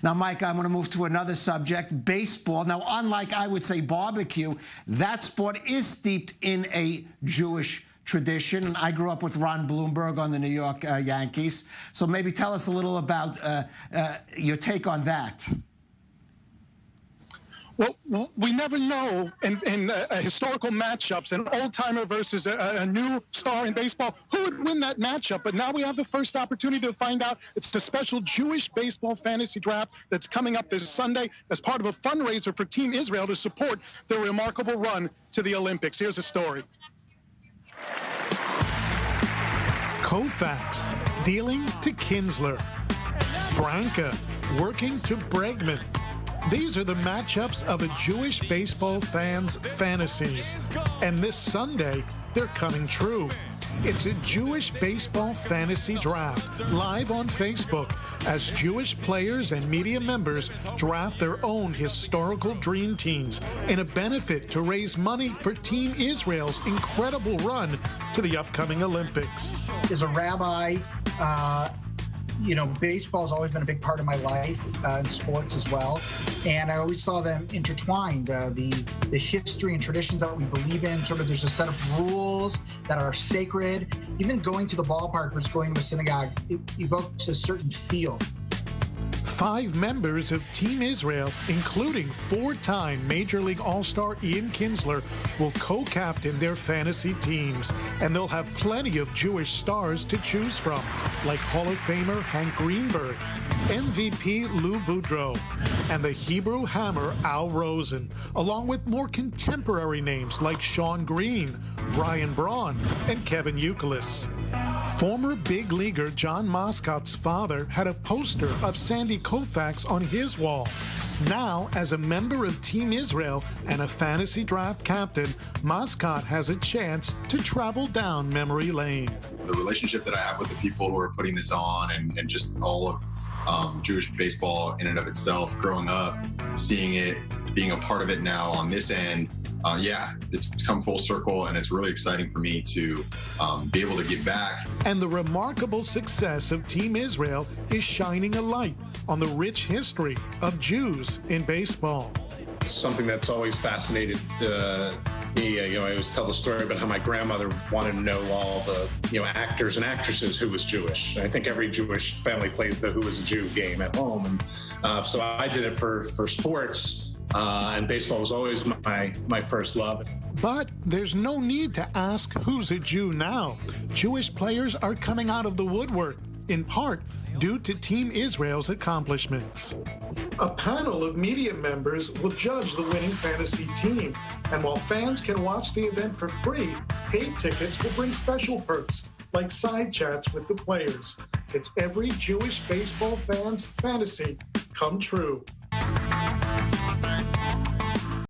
Now, Mike, I'm going to move to another subject, baseball. Now, unlike, I would say, barbecue, that sport is steeped in a Jewish tradition. I grew up with Ron Blumberg on the New York Yankees. So maybe tell us a little about your take on that. Well, we never know in historical matchups, an old-timer versus a new star in baseball, who would win that matchup. But now we have the first opportunity to find out. It's the special Jewish baseball fantasy draft that's coming up this Sunday as part of a fundraiser for Team Israel to support their remarkable run to the Olympics. Here's a story. Koufax dealing to Kinsler. Branca working to Bregman. These are the matchups of a Jewish baseball fan's fantasies. And this Sunday, they're coming true. It's a Jewish baseball fantasy draft live on Facebook as Jewish players and media members draft their own historical dream teams in a benefit to raise money for Team Israel's incredible run to the upcoming Olympics. As a rabbi, baseball's always been a big part of my life, and sports as well. And I always saw them intertwined. The history and traditions that we believe in, sort of there's a set of rules that are sacred. Even going to the ballpark versus going to the synagogue, it evokes a certain feel. 5 members of Team Israel, including 4-time Major League All-Star Ian Kinsler, will co-captain their fantasy teams, and they'll have plenty of Jewish stars to choose from, like Hall of Famer Hank Greenberg, MVP Lou Boudreau, and the Hebrew hammer Al Rosen, along with more contemporary names like Sean Green, Ryan Braun, and Kevin Youkilis. Former big leaguer John Moscott's father had a poster of Sandy Koufax on his wall. Now, as a member of Team Israel and a fantasy draft captain, Moscott has a chance to travel down memory lane. The relationship that I have with the people who are putting this on and just all of Jewish baseball in and of itself, growing up, seeing it, being a part of it now on this end, it's come full circle, and it's really exciting for me to be able to give back. And the remarkable success of Team Israel is shining a light on the rich history of Jews in baseball. Something that's always fascinated me. I always tell the story about how my grandmother wanted to know all the actors and actresses who was Jewish. I think every Jewish family plays the Who is a Jew game at home, and so I did it for sports. And baseball was always my first love. But there's no need to ask who's a Jew now. Jewish players are coming out of the woodwork, in part due to Team Israel's accomplishments. A panel of media members will judge the winning fantasy team. And while fans can watch the event for free, paid tickets will bring special perks, like side chats with the players. It's every Jewish baseball fan's fantasy come true.